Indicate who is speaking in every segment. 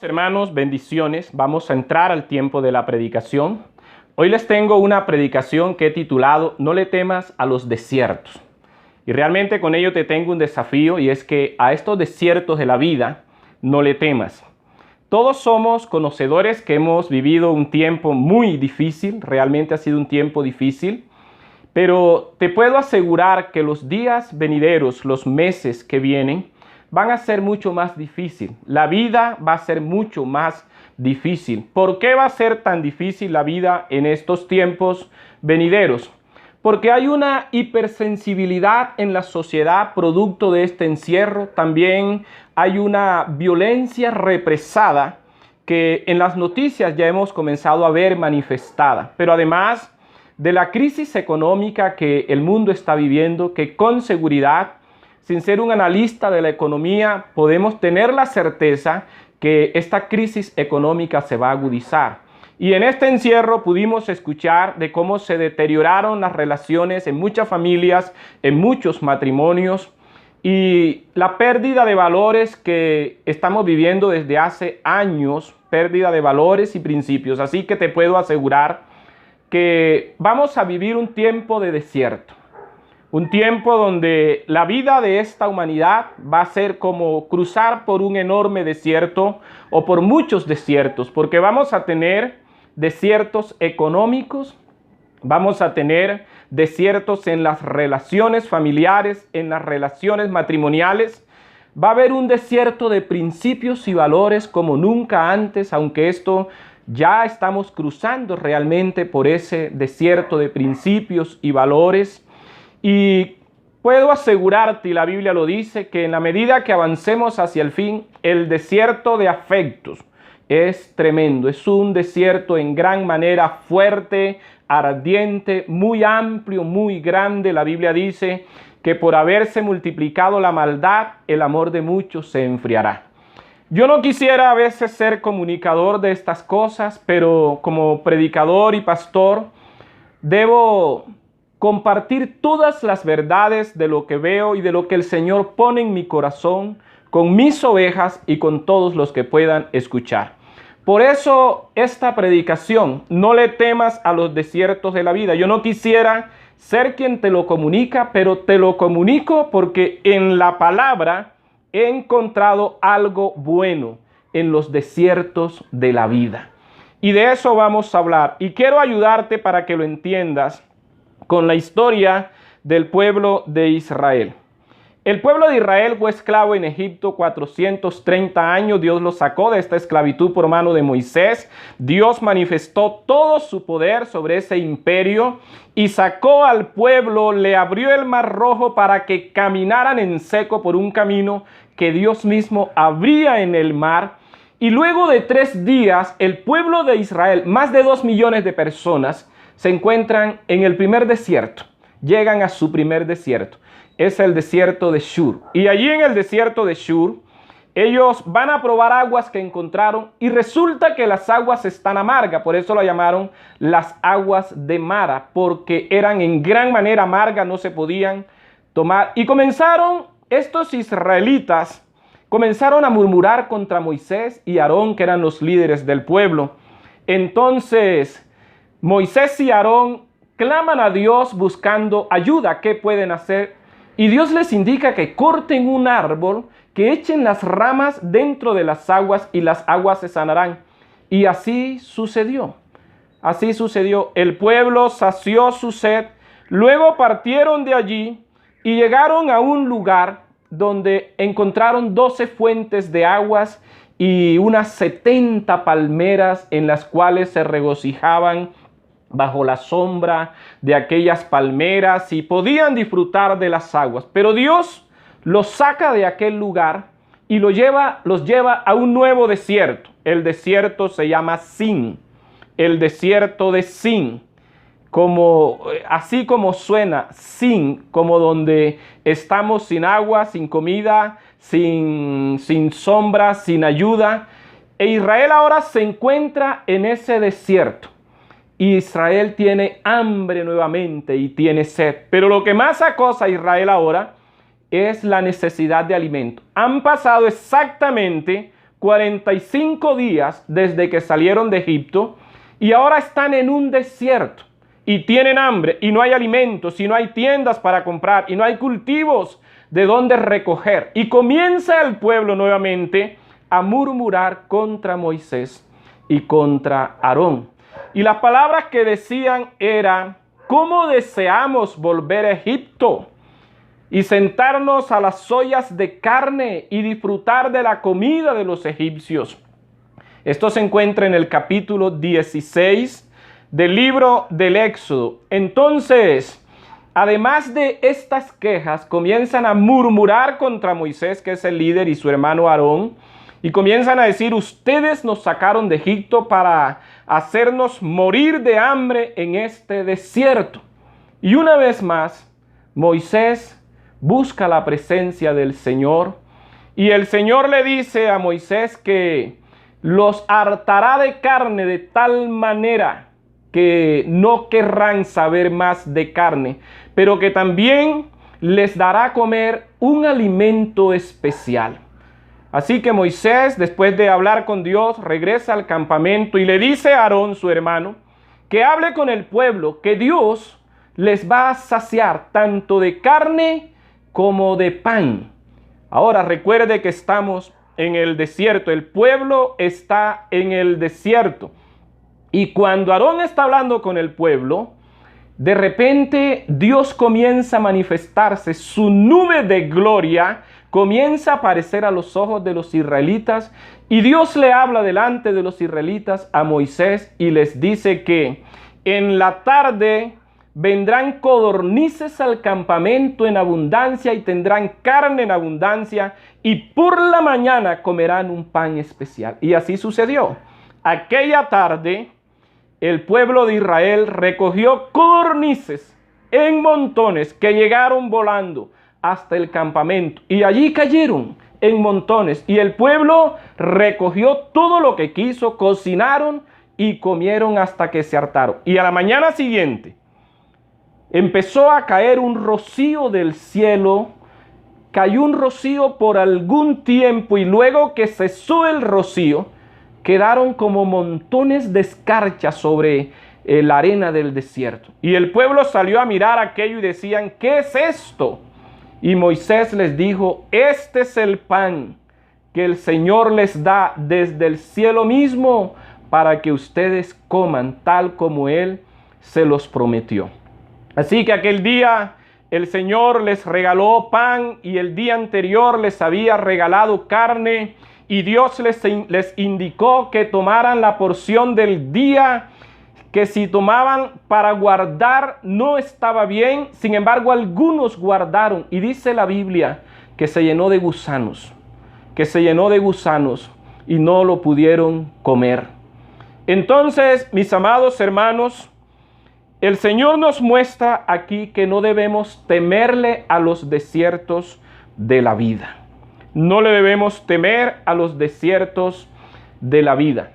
Speaker 1: Hermanos, bendiciones. Vamos a entrar al tiempo de la predicación. Hoy les tengo una predicación que he titulado No le temas a los desiertos. Y realmente con ello te tengo un desafío, y es que a estos desiertos de la vida no le temas. Todos somos conocedores que hemos vivido un tiempo muy difícil, realmente ha sido un tiempo difícil, pero te puedo asegurar que los días venideros, los meses que vienen, van a ser mucho más difícil. La vida va a ser mucho más difícil. ¿Por qué va a ser tan difícil la vida en estos tiempos venideros? Porque hay una hipersensibilidad en la sociedad producto de este encierro. También hay una violencia represada que en las noticias ya hemos comenzado a ver manifestada. Pero además de la crisis económica que el mundo está viviendo, que con seguridad, sin ser un analista de la economía, podemos tener la certeza que esta crisis económica se va a agudizar. Y en este encierro pudimos escuchar de cómo se deterioraron las relaciones en muchas familias, en muchos matrimonios, y la pérdida de valores que estamos viviendo desde hace años, pérdida de valores y principios. Así que te puedo asegurar que vamos a vivir un tiempo de desierto. Un tiempo donde la vida de esta humanidad va a ser como cruzar por un enorme desierto o por muchos desiertos, porque vamos a tener desiertos económicos, vamos a tener desiertos en las relaciones familiares, en las relaciones matrimoniales. Va a haber un desierto de principios y valores como nunca antes, aunque esto ya estamos cruzando realmente por ese desierto de principios y valores. Y puedo asegurarte, y la Biblia lo dice, que en la medida que avancemos hacia el fin, el desierto de afectos es tremendo. Es un desierto en gran manera fuerte, ardiente, muy amplio, muy grande. La Biblia dice que por haberse multiplicado la maldad, el amor de muchos se enfriará. Yo no quisiera a veces ser comunicador de estas cosas, pero como predicador y pastor, debo compartir todas las verdades de lo que veo y de lo que el Señor pone en mi corazón con mis ovejas y con todos los que puedan escuchar. Por eso esta predicación, no le temas a los desiertos de la vida. Yo no quisiera ser quien te lo comunica, pero te lo comunico porque en la palabra he encontrado algo bueno en los desiertos de la vida. Y de eso vamos a hablar. Y quiero ayudarte para que lo entiendas con la historia del pueblo de Israel. El pueblo de Israel fue esclavo en Egipto 430 años. Dios lo sacó de esta esclavitud por mano de Moisés. Dios manifestó todo su poder sobre ese imperio y sacó al pueblo, le abrió el mar rojo para que caminaran en seco por un camino que Dios mismo abría en el mar. Y luego de 3 días, el pueblo de Israel, más de 2 millones de personas, se encuentran en el primer desierto. Llegan a su primer desierto. Es el desierto de Shur. Y allí en el desierto de Shur, ellos van a probar aguas que encontraron y resulta que las aguas están amargas. Por eso lo llamaron las aguas de Mara, porque eran en gran manera amargas, no se podían tomar. Y estos israelitas comenzaron a murmurar contra Moisés y Aarón, que eran los líderes del pueblo. Entonces Moisés y Aarón claman a Dios buscando ayuda. ¿Qué pueden hacer? Y Dios les indica que corten un árbol, que echen las ramas dentro de las aguas y las aguas se sanarán. Y así sucedió. Así sucedió. El pueblo sació su sed. Luego partieron de allí y llegaron a un lugar donde encontraron 12 fuentes de aguas y unas 70 palmeras en las cuales se regocijaban bajo la sombra de aquellas palmeras y podían disfrutar de las aguas. Pero Dios los saca de aquel lugar y los lleva a un nuevo desierto. El desierto se llama Sin, el desierto de Sin. Así como suena, Sin, como donde estamos sin agua, sin comida, sin sombra, sin ayuda. E Israel ahora se encuentra en ese desierto. Israel tiene hambre nuevamente y tiene sed. Pero lo que más acosa a Israel ahora es la necesidad de alimento. Han pasado exactamente 45 días desde que salieron de Egipto y ahora están en un desierto y tienen hambre y no hay alimentos y no hay tiendas para comprar y no hay cultivos de donde recoger. Y comienza el pueblo nuevamente a murmurar contra Moisés y contra Aarón. Y las palabras que decían eran: ¿cómo deseamos volver a Egipto y sentarnos a las ollas de carne y disfrutar de la comida de los egipcios? Esto se encuentra en el capítulo 16 del libro del Éxodo. Entonces, además de estas quejas, comienzan a murmurar contra Moisés, que es el líder, y su hermano Aarón, y comienzan a decir: ustedes nos sacaron de Egipto para hacernos morir de hambre en este desierto. Y una vez más, Moisés busca la presencia del Señor, y el Señor le dice a Moisés que los hartará de carne de tal manera que no querrán saber más de carne, pero que también les dará a comer un alimento especial. Así que Moisés, después de hablar con Dios, regresa al campamento y le dice a Aarón, su hermano, que hable con el pueblo, que Dios les va a saciar tanto de carne como de pan. Ahora recuerde que estamos en el desierto, el pueblo está en el desierto. Y cuando Aarón está hablando con el pueblo, de repente Dios comienza a manifestarse, su nube de gloria comienza a aparecer a los ojos de los israelitas, y Dios le habla delante de los israelitas a Moisés y les dice que en la tarde vendrán codornices al campamento en abundancia y tendrán carne en abundancia, y por la mañana comerán un pan especial. Y así sucedió. Aquella tarde el pueblo de Israel recogió codornices en montones que llegaron volando hasta el campamento, y allí cayeron en montones, y el pueblo recogió todo lo que quiso, cocinaron y comieron hasta que se hartaron. Y a la mañana siguiente empezó a caer un rocío del cielo, cayó un rocío por algún tiempo, y luego que cesó el rocío, quedaron como montones de escarcha sobre la arena del desierto. Y el pueblo salió a mirar aquello y decían: ¿qué es esto? Y Moisés les dijo: este es el pan que el Señor les da desde el cielo mismo para que ustedes coman tal como Él se los prometió. Así que aquel día el Señor les regaló pan, y el día anterior les había regalado carne, y Dios les indicó que tomaran la porción del día, que si tomaban para guardar no estaba bien. Sin embargo, algunos guardaron, y dice la Biblia que se llenó de gusanos, y no lo pudieron comer. Entonces, mis amados hermanos, el Señor nos muestra aquí que no debemos temerle a los desiertos de la vida. No le debemos temer a los desiertos de la vida.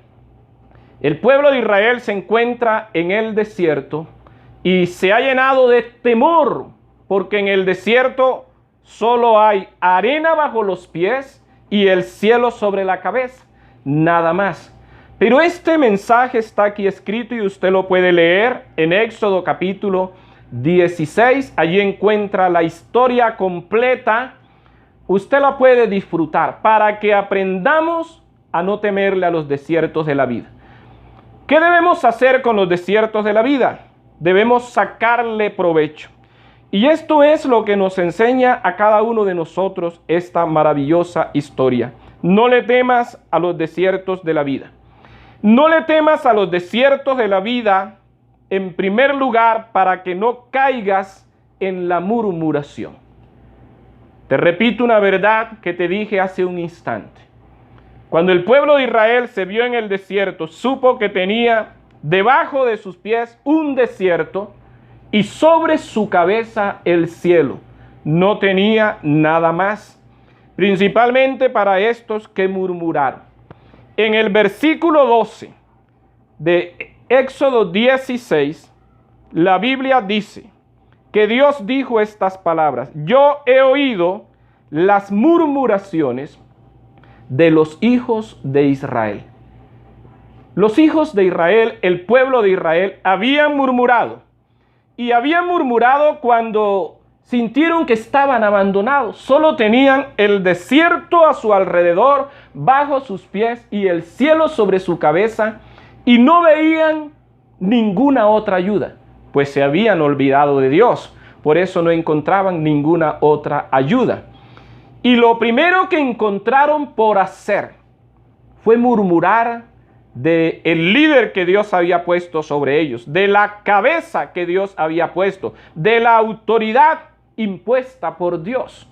Speaker 1: El pueblo de Israel se encuentra en el desierto y se ha llenado de temor, porque en el desierto solo hay arena bajo los pies y el cielo sobre la cabeza, nada más. Pero este mensaje está aquí escrito y usted lo puede leer en Éxodo capítulo 16. Allí encuentra la historia completa. Usted la puede disfrutar para que aprendamos a no temerle a los desiertos de la vida. ¿Qué debemos hacer con los desiertos de la vida? Debemos sacarle provecho. Y esto es lo que nos enseña a cada uno de nosotros esta maravillosa historia. No le temas a los desiertos de la vida. No le temas a los desiertos de la vida, en primer lugar, para que no caigas en la murmuración. Te repito una verdad que te dije hace un instante. Cuando el pueblo de Israel se vio en el desierto, supo que tenía debajo de sus pies un desierto y sobre su cabeza el cielo. No tenía nada más, principalmente para estos que murmuraron. En el versículo 12 de Éxodo 16, la Biblia dice que Dios dijo estas palabras: yo he oído las murmuraciones de los hijos de Israel. Los hijos de Israel, el pueblo de Israel, habían murmurado. Y habían murmurado cuando sintieron que estaban abandonados. Solo tenían el desierto a su alrededor, bajo sus pies, y el cielo sobre su cabeza, y no veían ninguna otra ayuda, pues se habían olvidado de Dios. Por eso no encontraban ninguna otra ayuda. Y lo primero que encontraron por hacer fue murmurar del líder que Dios había puesto sobre ellos, de la cabeza que Dios había puesto, de la autoridad impuesta por Dios.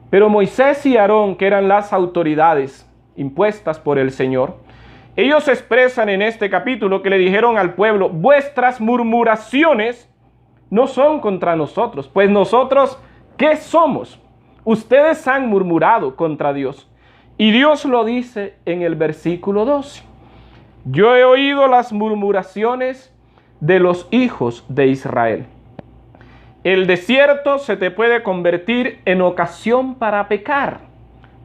Speaker 1: Pero Moisés y Aarón, que eran las autoridades impuestas por el Señor, ellos expresan en este capítulo que le dijeron al pueblo: vuestras murmuraciones no son contra nosotros, pues nosotros, ¿qué somos? Ustedes han murmurado contra Dios. Y Dios lo dice en el versículo 12. Yo he oído las murmuraciones de los hijos de Israel. El desierto se te puede convertir en ocasión para pecar,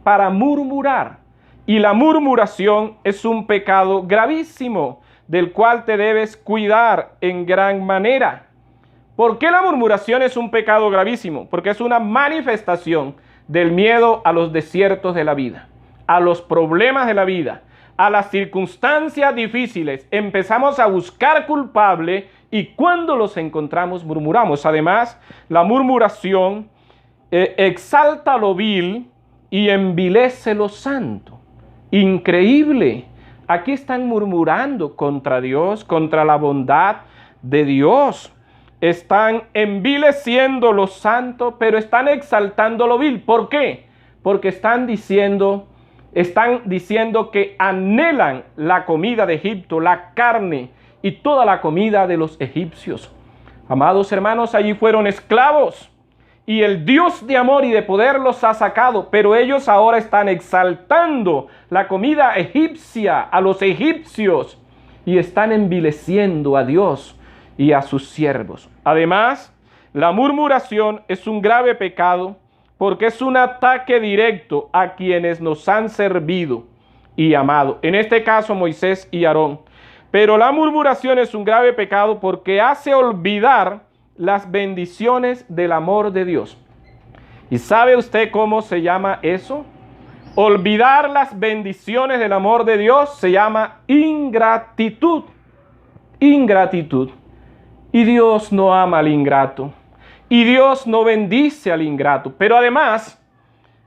Speaker 1: para murmurar. Y la murmuración es un pecado gravísimo, del cual te debes cuidar en gran manera. ¿Por qué la murmuración es un pecado gravísimo? Porque es una manifestación del miedo a los desiertos de la vida, a los problemas de la vida, a las circunstancias difíciles. Empezamos a buscar culpable y cuando los encontramos murmuramos. Además, la murmuración exalta lo vil y envilece lo santo. Increíble. Aquí están murmurando contra Dios, contra la bondad de Dios. Están envileciendo lo santo, pero están exaltando lo vil. ¿Por qué? Porque están diciendo que anhelan la comida de Egipto, la carne y toda la comida de los egipcios. Amados hermanos, allí fueron esclavos y el Dios de amor y de poder los ha sacado, pero ellos ahora están exaltando la comida egipcia, a los egipcios, y están envileciendo a Dios y a sus siervos. Además, la murmuración es un grave pecado porque es un ataque directo a quienes nos han servido y amado. En este caso, Moisés y Aarón. Pero la murmuración es un grave pecado porque hace olvidar las bendiciones del amor de Dios. ¿Y sabe usted cómo se llama eso? Olvidar las bendiciones del amor de Dios se llama ingratitud. Ingratitud. Y Dios no ama al ingrato. Y Dios no bendice al ingrato. Pero además,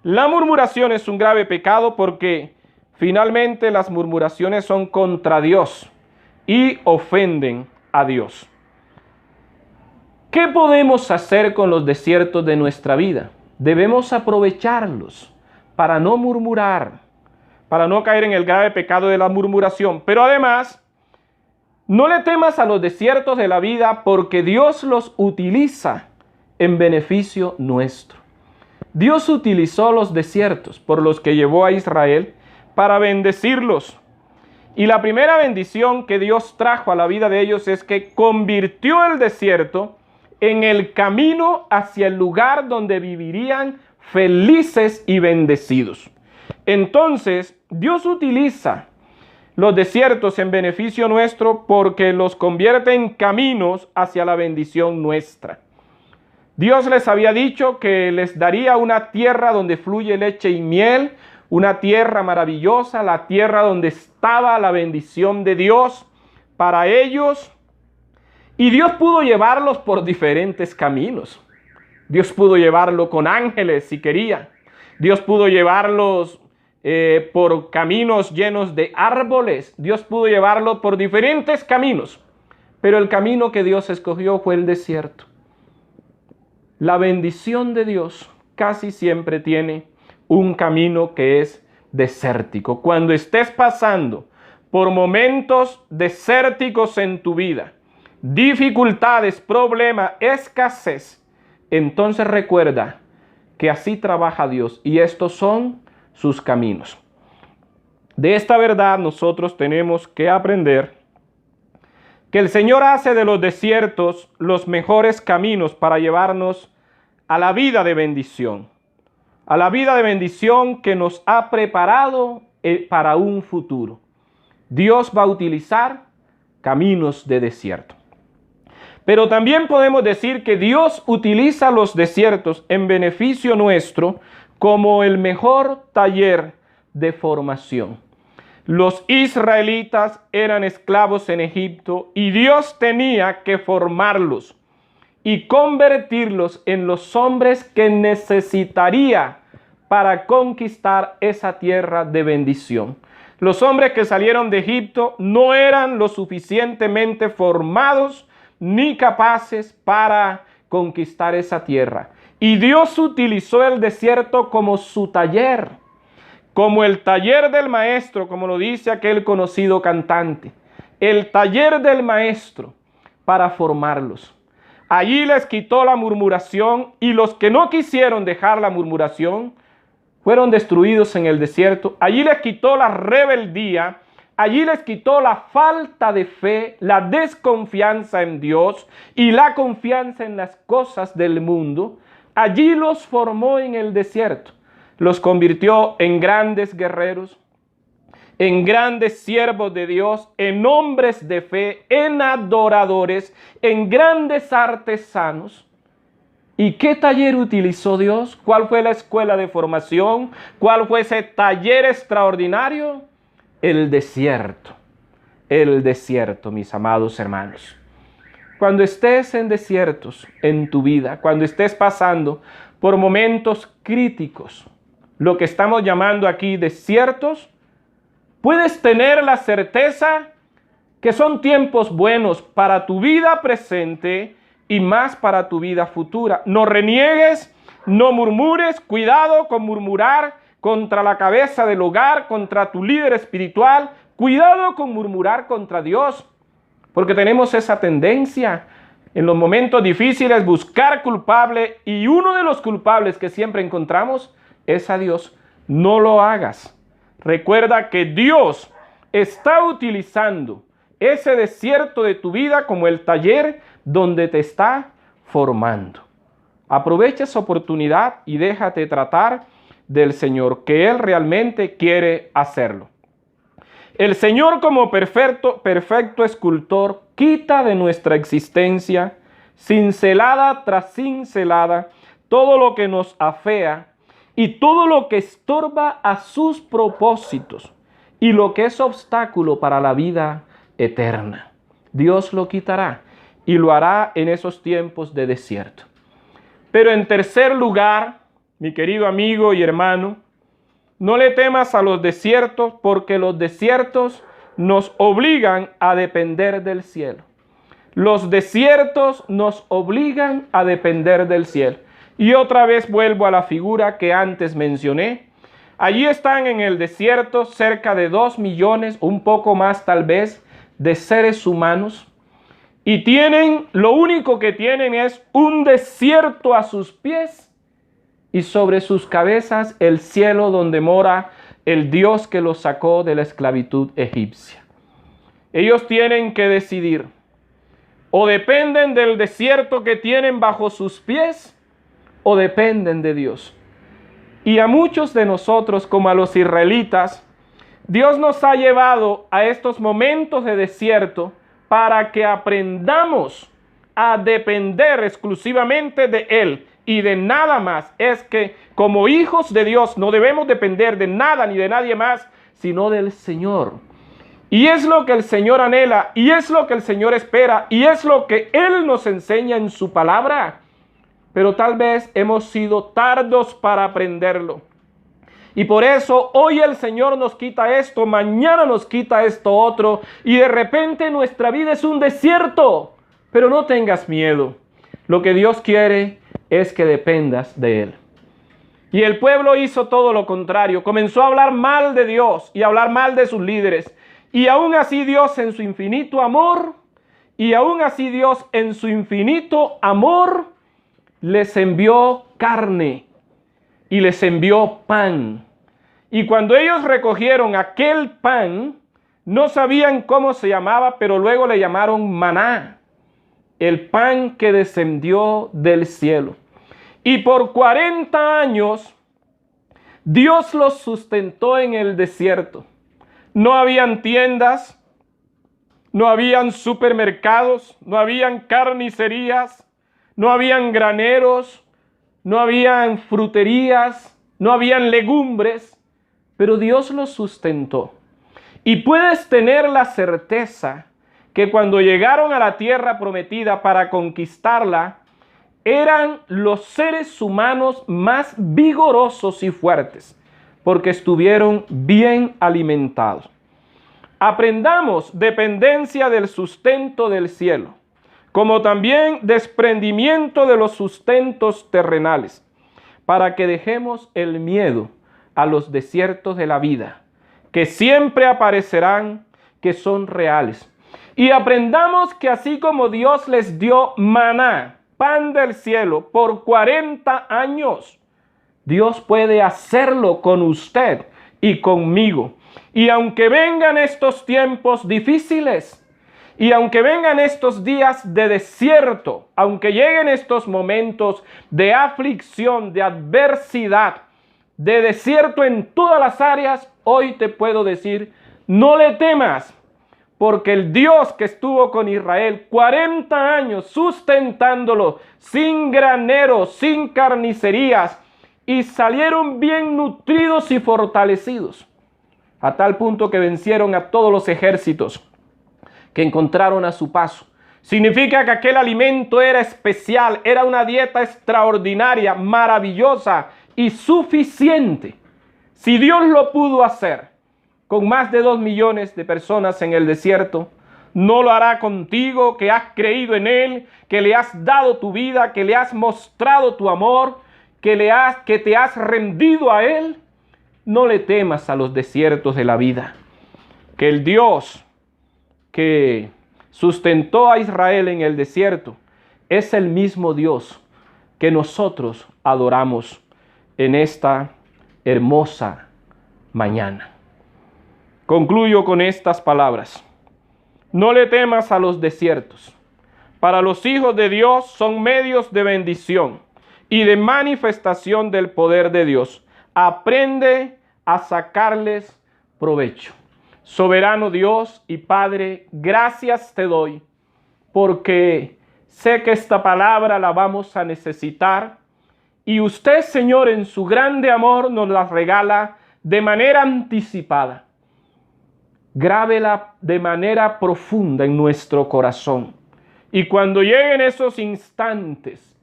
Speaker 1: la murmuración es un grave pecado porque finalmente las murmuraciones son contra Dios y ofenden a Dios. ¿Qué podemos hacer con los desiertos de nuestra vida? Debemos aprovecharlos para no murmurar, para no caer en el grave pecado de la murmuración. Pero además, no le temas a los desiertos de la vida porque Dios los utiliza en beneficio nuestro. Dios utilizó los desiertos por los que llevó a Israel para bendecirlos. Y la primera bendición que Dios trajo a la vida de ellos es que convirtió el desierto en el camino hacia el lugar donde vivirían felices y bendecidos. Entonces, Dios utiliza los desiertos en beneficio nuestro porque los convierte en caminos hacia la bendición nuestra. Dios les había dicho que les daría una tierra donde fluye leche y miel, una tierra maravillosa, la tierra donde estaba la bendición de Dios para ellos. Y Dios pudo llevarlos por diferentes caminos. Dios pudo llevarlo con ángeles si quería. Dios pudo llevarlos por caminos llenos de árboles. Dios pudo llevarlos por diferentes caminos. Pero el camino que Dios escogió fue el desierto. La bendición de Dios casi siempre tiene un camino que es desértico. Cuando estés pasando por momentos desérticos en tu vida, dificultades, problemas, escasez, entonces recuerda que así trabaja Dios y estos son sus caminos. De esta verdad nosotros tenemos que aprender que el Señor hace de los desiertos los mejores caminos para llevarnos a la vida de bendición. a la vida de bendición que nos ha preparado para un futuro. Dios va a utilizar caminos de desierto. Pero también podemos decir que Dios utiliza los desiertos en beneficio nuestro como el mejor taller de formación. Los israelitas eran esclavos en Egipto y Dios tenía que formarlos y convertirlos en los hombres que necesitaría para conquistar esa tierra de bendición. Los hombres que salieron de Egipto no eran lo suficientemente formados ni capaces para conquistar esa tierra. Y Dios utilizó el desierto como su taller, como el taller del maestro, como lo dice aquel conocido cantante. El taller del maestro para formarlos. Allí les quitó la murmuración y los que no quisieron dejar la murmuración fueron destruidos en el desierto. Allí les quitó la rebeldía, allí les quitó la falta de fe, la desconfianza en Dios y la confianza en las cosas del mundo. Allí los formó en el desierto, los convirtió en grandes guerreros, en grandes siervos de Dios, en hombres de fe, en adoradores, en grandes artesanos. ¿Y qué taller utilizó Dios? ¿Cuál fue la escuela de formación? ¿Cuál fue ese taller extraordinario? El desierto, mis amados hermanos. Cuando estés en desiertos en tu vida, cuando estés pasando por momentos críticos, lo que estamos llamando aquí desiertos, puedes tener la certeza que son tiempos buenos para tu vida presente y más para tu vida futura. No reniegues, no murmures, cuidado con murmurar contra la cabeza del hogar, contra tu líder espiritual, cuidado con murmurar contra Dios, porque tenemos esa tendencia en los momentos difíciles buscar culpable y uno de los culpables que siempre encontramos es a Dios. No lo hagas. Recuerda que Dios está utilizando ese desierto de tu vida como el taller donde te está formando. Aprovecha esa oportunidad y déjate tratar del Señor, que Él realmente quiere hacerlo. El Señor, como perfecto escultor, quita de nuestra existencia, cincelada tras cincelada, todo lo que nos afea y todo lo que estorba a sus propósitos y lo que es obstáculo para la vida eterna. Dios lo quitará y lo hará en esos tiempos de desierto. Pero en tercer lugar, mi querido amigo y hermano, no le temas a los desiertos, porque los desiertos nos obligan a depender del cielo. Los desiertos nos obligan a depender del cielo. Y otra vez vuelvo a la figura que antes mencioné. Allí están en el desierto cerca de 2 millones, un poco más tal vez, de seres humanos. Y lo único que tienen es un desierto a sus pies y sobre sus cabezas el cielo donde mora el Dios que los sacó de la esclavitud egipcia. Ellos tienen que decidir, o dependen del desierto que tienen bajo sus pies, o dependen de Dios. Y a muchos de nosotros, como a los israelitas, Dios nos ha llevado a estos momentos de desierto para que aprendamos a depender exclusivamente de Él y de nada más. Es que como hijos de Dios no debemos depender de nada ni de nadie más, sino del Señor. Y es lo que el Señor anhela, y es lo que el Señor espera, y es lo que Él nos enseña en su palabra. Pero tal vez hemos sido tardos para aprenderlo. Y por eso hoy el Señor nos quita esto, mañana nos quita esto otro, y de repente nuestra vida es un desierto. Pero no tengas miedo. Lo que Dios quiere es que dependas de Él. Y el pueblo hizo todo lo contrario. Comenzó a hablar mal de Dios y a hablar mal de sus líderes. Y aún así Dios en su infinito amor, les envió carne y les envió pan. Y cuando ellos recogieron aquel pan, no sabían cómo se llamaba, pero luego le llamaron maná, el pan que descendió del cielo. Y por 40 años Dios los sustentó en el desierto. No habían tiendas, no habían supermercados, no habían carnicerías, no habían graneros, no habían fruterías, no habían legumbres, pero Dios los sustentó. Y puedes tener la certeza que cuando llegaron a la tierra prometida para conquistarla, eran los seres humanos más vigorosos y fuertes, porque estuvieron bien alimentados. Aprendamos dependencia del sustento del cielo, como también desprendimiento de los sustentos terrenales, para que dejemos el miedo a los desiertos de la vida, que siempre aparecerán, que son reales. Y aprendamos que así como Dios les dio maná, pan del cielo, por 40 años, Dios puede hacerlo con usted y conmigo. Y aunque vengan estos tiempos difíciles, y aunque vengan estos días de desierto, aunque lleguen estos momentos de aflicción, de adversidad, de desierto en todas las áreas, hoy te puedo decir, no le temas, porque el Dios que estuvo con Israel 40 años sustentándolo, sin graneros, sin carnicerías, y salieron bien nutridos y fortalecidos, a tal punto que vencieron a todos los ejércitos que encontraron a su paso. Significa que aquel alimento era especial, era una dieta extraordinaria, maravillosa y suficiente. Si Dios lo pudo hacer con más de 2 millones de personas en el desierto, ¿no lo hará contigo que has creído en Él, que le has dado tu vida, que le has mostrado tu amor, que te has rendido a Él? No le temas a los desiertos de la vida, que el Dios que sustentó a Israel en el desierto es el mismo Dios que nosotros adoramos en esta hermosa mañana. Concluyo con estas palabras. No le temas a los desiertos. Para los hijos de Dios son medios de bendición y de manifestación del poder de Dios. Aprende a sacarles provecho. Soberano Dios y Padre, gracias te doy, porque sé que esta palabra la vamos a necesitar, y usted, Señor, en su grande amor nos la regala de manera anticipada. Grábela de manera profunda en nuestro corazón, y cuando lleguen esos instantes,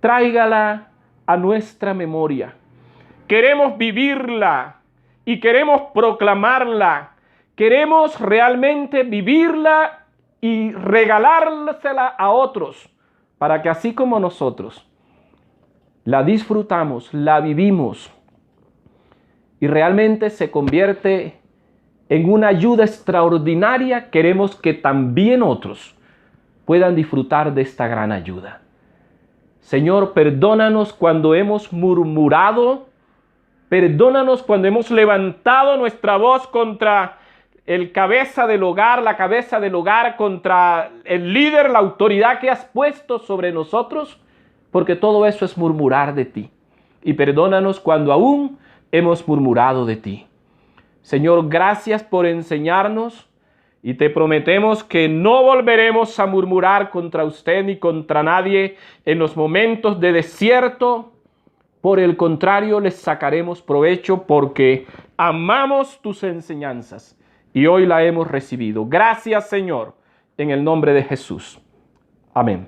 Speaker 1: tráigala a nuestra memoria. Queremos vivirla y queremos proclamarla. Queremos realmente vivirla y regalársela a otros, para que así como nosotros la disfrutamos, la vivimos y realmente se convierte en una ayuda extraordinaria, queremos que también otros puedan disfrutar de esta gran ayuda. Señor, perdónanos cuando hemos murmurado, perdónanos cuando hemos levantado nuestra voz contra el cabeza del hogar, la cabeza del hogar, contra el líder, la autoridad que has puesto sobre nosotros, porque todo eso es murmurar de ti. Y perdónanos cuando aún hemos murmurado de ti. Señor, gracias por enseñarnos, y te prometemos que no volveremos a murmurar contra usted ni contra nadie en los momentos de desierto. Por el contrario, les sacaremos provecho porque amamos tus enseñanzas y hoy la hemos recibido. Gracias, Señor, en el nombre de Jesús. Amén.